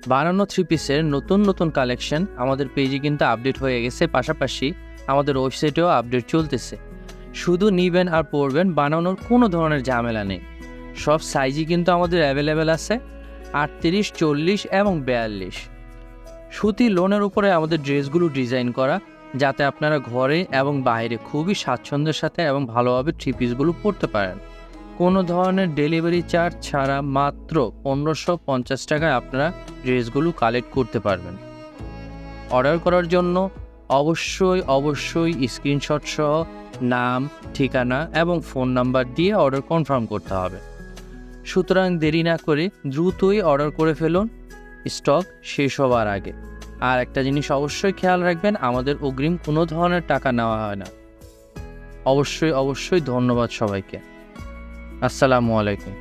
বানানো থ্রি পিসের নতুন নতুন কালেকশন আমাদের পেজে কিন্তু আপডেট হয়ে গেছে, পাশাপাশি আমাদের ওয়েবসাইটেও আপডেট চলতেছে। শুধু নিবেন আর পরবেন, বানানোর কোনো ধরনের ঝামেলা নেই। সব সাইজই কিন্তু আমাদের অ্যাভেলেবেল আছে, 38, 40 এবং 42। সুতি লোনের উপরে আমাদের ড্রেসগুলো ডিজাইন করা, যাতে আপনারা ঘরে এবং বাইরে খুবই স্বাচ্ছন্দ্যের সাথে এবং ভালোভাবে থ্রি পিসগুলো পরতে পারেন। কোনো ধরনের ডেলিভারি চার্জ ছাড়া মাত্র 1550 টাকায় আপনারা ড্রেসগুলো কালেক্ট করতে পারবেন। অর্ডার করার জন্য অবশ্যই স্ক্রিনশট সহ নাম, ঠিকানা এবং ফোন নাম্বার দিয়ে অর্ডার কনফার্ম করতে হবে। সুতরাং দেরি না করে দ্রুতই অর্ডার করে ফেলুন, স্টক শেষ হওয়ার আগে। আর একটা জিনিস অবশ্যই খেয়াল রাখবেন, আমাদের অগ্রিম কোনো ধরনের টাকা নেওয়া হয় না। অবশ্যই ধন্যবাদ সবাইকে। আসসালামু আলাইকুম।